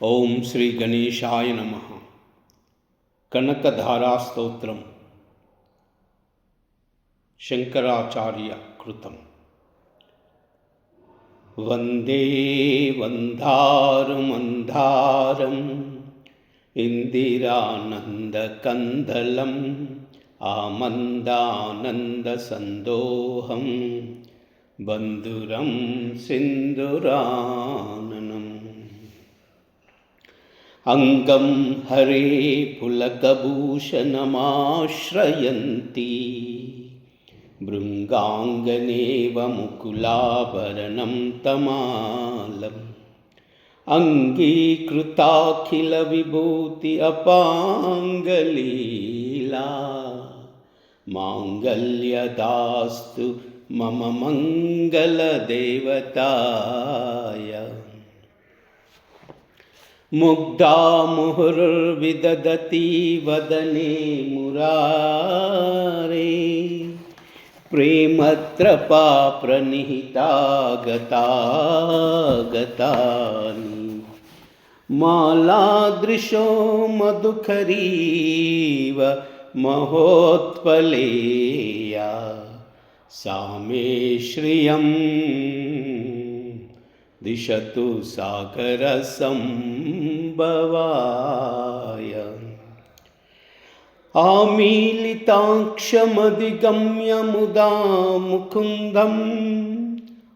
ఓం శ్రీ గణేశాయ నమః. కనకధారాస్తోత్రం శంకరాచార్య కృతం. వందే వందారుమందారం ఇందిరానందకందలం ఆమందానందసందోహం బంధురం సింధురాననం. అంగం హరే పులకభూషణమాశ్రయంతి భృంగాంగనేవ ముకులాభరణం తమాలం. అంగీకృతాఖిల విభూతి అపాంగలీలా మాంగళ్యదాస్తు మమ మంగళదేవతాయ. ముగ్ధా ముహుర్విదదతి వదనే మురారే ప్రేమత్రపా ప్రణిహితా గతాని. మాలాదృశో మధుకరీవ మహోత్పలేయా సామే శ్రియం దిశతు సాగర సంభవాయ. ఆమీలితాక్షమధిగమ్య ముదా ముకుందం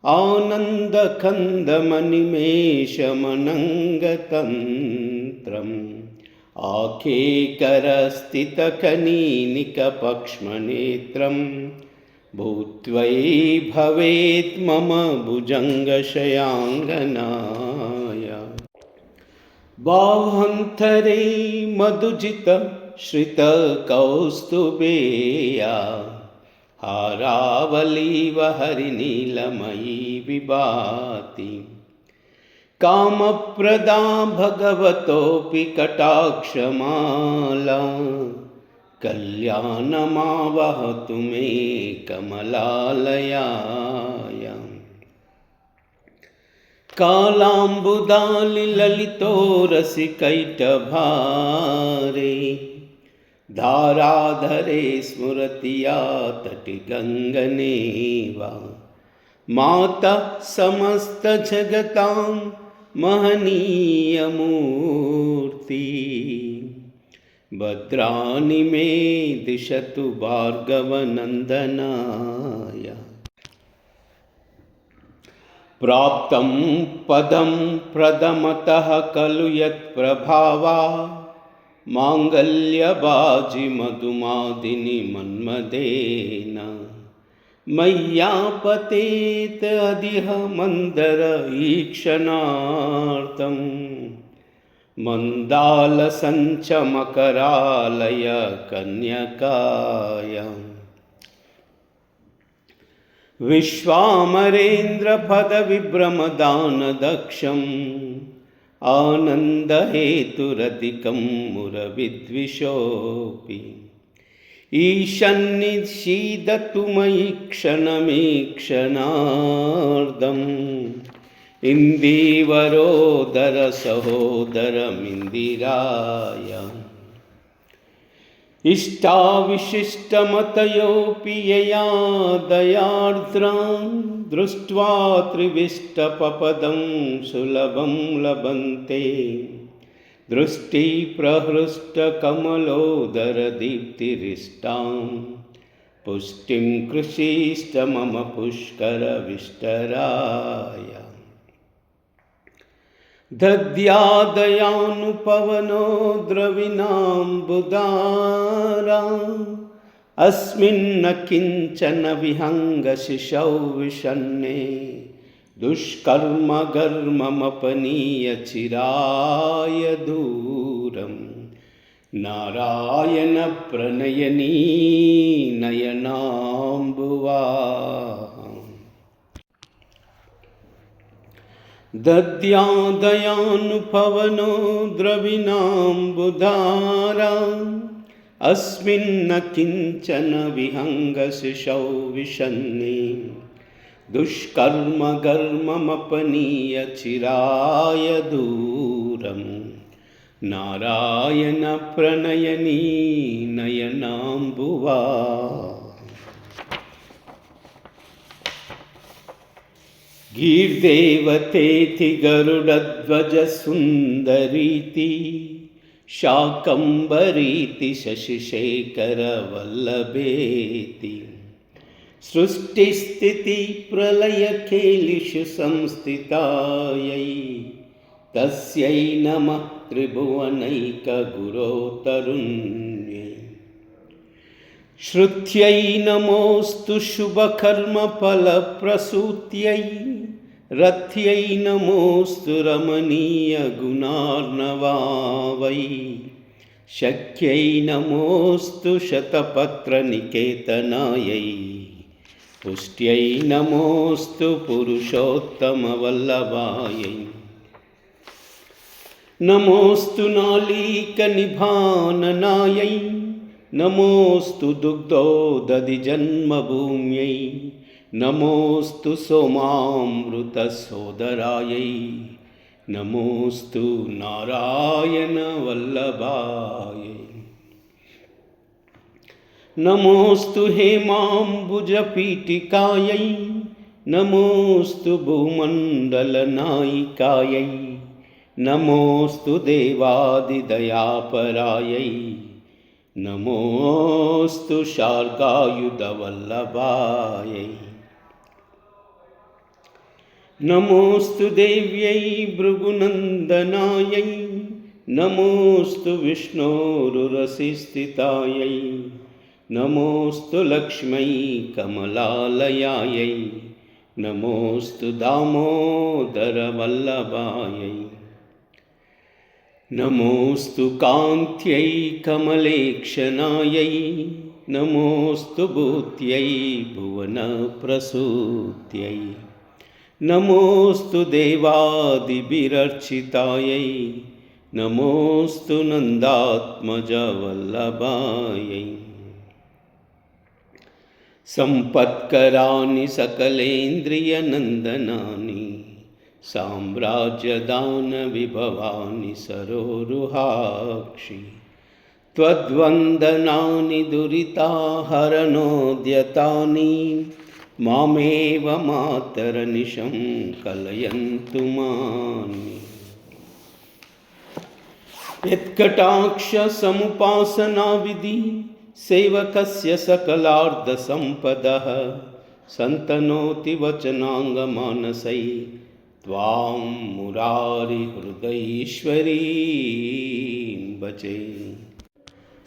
ఆనందకందమనిమేషమనంగతంత్రం. ఆఖేకరస్థితకనీనికపక్ష్మనేత్రం భూత్వై భవేత్ మమ భుజంగశయాంగనాయ. బాహ్వంతరే మధుజిత శ్రిత కౌస్తుభేయా హారావలీవ హరినీలమయీ విభాతి. కామప్రదా భగవతోపి కటాక్షమాలా కళ్యాణమావహతు మే కమలాలయాయ. కాళాంబుదాలి లలితో రసికైటభారే ధారాధరే స్మృతియా తటి గంగనేవా. మాత సమస్త జగతాం మహనీయమూర్తి భద్రాణి మే దిశతు భార్గవనందనాయ. ప్రాప్తం పదం ప్రథమతః ఖలు యత్ప్రభావా మాంగళ్యబాజి మధుమాదిని మన్మదేన. మయ్యాపతేత అదిహ మందర ఈక్షణార్థం మందాలసంచమకరాలయ కన్యకాయ. విశ్వామరేంద్రపద విభ్రమదానదక్షం ఆనందహేతురధికం మురవిద్విషోపి. ఈశన్నిషీదతు మయి క్షణమీక్షణార్ధం ఇందీవరోదర సహోదరమిందిరాయ. ఇష్టావిశిష్టమతయోపి యయా దయార్ద్రాం దృష్ట్వా త్రివిష్టపపదం సులభం లభంతే. దృష్టి ప్రహృష్టకమలోదర దీప్తిరిష్టాం పుష్టిం కృషీష్ట మమ పుష్కర విష్టరాయ. దద్యాదయానుపవనో ద్రవిణాంబుదారా అస్మిన్న కించన విహంగశిశౌ విషన్నే. దుష్కర్మగర్మమపనీయ చిరాయ దూరం నారాయణ ప్రణయనీ నయనాంబువాహం. దద్యాదయానుపవనో ద్రవిణాంబుధారా అస్మిన్న కించన విహంగశిశౌ విషన్నే. दुष्कर्म कर्ममपनीय चिराय दूरं नारायण प्रणयनी नयनाम्बुवा। गीर्देवतेति गरुडध्वज सुन्दरीति शाकम्भरीति शशिशेखर वल्लभेति सृष्टिस्थिति प्रलयखेलिषु संस्थितायै तस्यै नमः त्रिभुवनैकगुरो तरुण्यै। श्रुत्यै नमोऽस्तु शुभकर्मफलप्रसूत्यै रथ्यै नमोऽस्तु रमणीयगुणार्णवावै शक्यै नमोऽस्तु शतपत्रनिकेतनायै पुष्ट्यै नमोऽस्तु पुरुषोत्तमवल्लभायै। नमोऽस्तु नालीकनिभाननायै नमोऽस्तु दुग्धोदधिजन्मभूम्यै नमोऽस्तु सोमामृतसोदरायै नमोऽस्तु नारायणवल्लभायै। नमोऽस्तु हेमाम्बुजपीठिकायै नमोऽस्तु भूमण्डलनायिकायै नमोऽस्तु देवादिदयापरायै नमोऽस्तु शार्गायुधवल्लभायै। नमोऽस्तु देव्यै भृगुनन्दनायै नमोऽस्तु विष्णोरुरसिस्थितायै नमोऽस्तु लक्ष्मै कमलालयायै नमोऽस्तु दामोदरवल्लभायै। नमोऽस्तु कान्त्यै कमलेक्षणायै नमोऽस्तु भूत्यै भुवनप्रसूत्यै नमोऽस्तु देवादिभिरर्चितायै नमोऽस्तु नन्दात्मजवल्लभायै। सम्पत्कराणि सकलेन्द्रियनन्दनानि साम्राज्यदानविभवानि सरोरुहाक्षि त्वद्वन्दनानि दुरिताहरणोद्यतानि मामेव मातरनिशं कलयन्तु मानि। यत्कटाक्षसमुपासनाविधि सेवकस्य सकलार्धसम्पदः सन्तनोति वचनाङ्गमानसै त्वां मुरारिहृदयेश्वरीं भजे।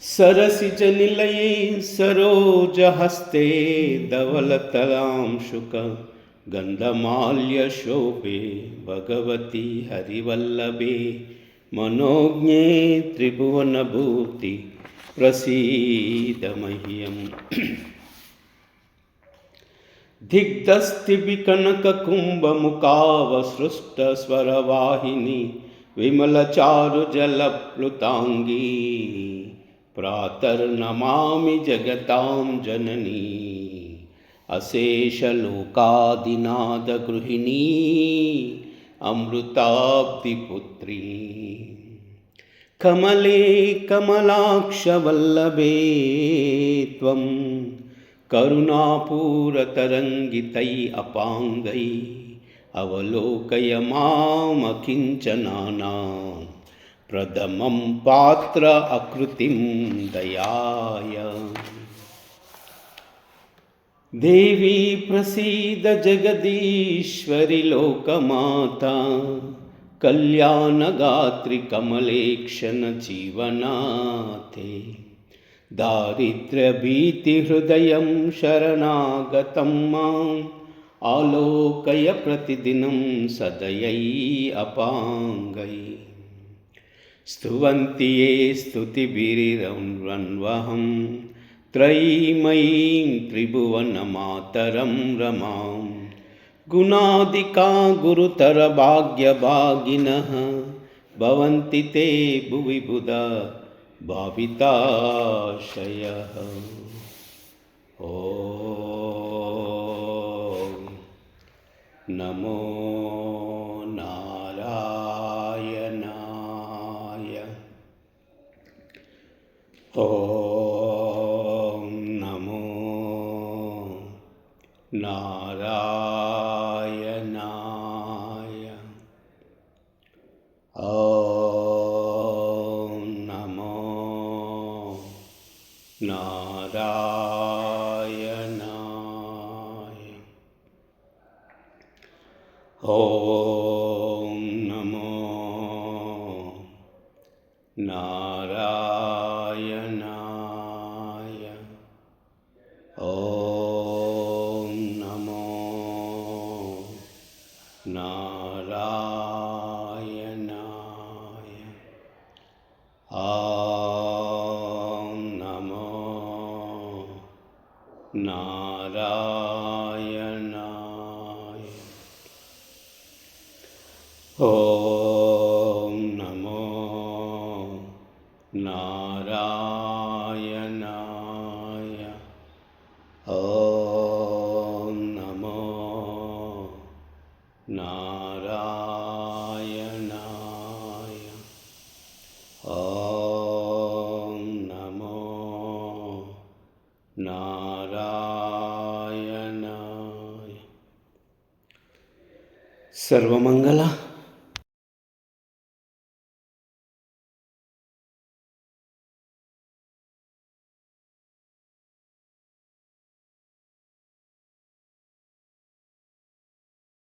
सरसिजनिलये सरोजहस्ते धवलतलांशुक गन्धमाल्यशोभे भगवती हरिवल्लभे मनोज्ञे त्रिभुवनभूति प्रसीद मह्यम्। दिग्धस्तिभिकनककुम्भमुखावसृष्टस्वरवाहिनी विमलचारुजलप्लुताङ्गी प्रातर्नमामि जगतां जननी अशेषलोकादिनादगृहिणी अमृताब्धिपुत्री। कमले कमलाक्षवल्लभे त्वं करुणापूरतरङ्गितै अपाङ्गै अवलोकय मामकिञ्चनानां प्रथमं पात्र अकृतिं दयाय। देवी प्रसीद जगदीश्वरि लोकमाता कल्याणगात्रि कमलेक्षण जीवनाथे। दारिद्र्यभीतिहृदयं शरणागतं माम् आलोकय प्रतिदिनं सदयै अपाङ्गै। स्तुवन्ति ये स्तुतिभिरन्वहं त्रयीमयीं त्रिभुवनमातरं रमां। गुणादिका गुरुतरभाग्यभागिनः भवन्ति ते भुवि बुधा भाविताशयः। ॐ నమో నారాయణాయ. ఓం నమో నారాయణాయ. ఓం నమో నారాయణాయ. ఓం నమో నారాయణాయ. ఓం నమో నారాయణాయ. ఓం నమో నారాయణాయ. ఓం నమో నారాయణాయ. ఓం నమో నారాయణాయ. ఓం నమో నారాయణాయ. సర్వమంగళ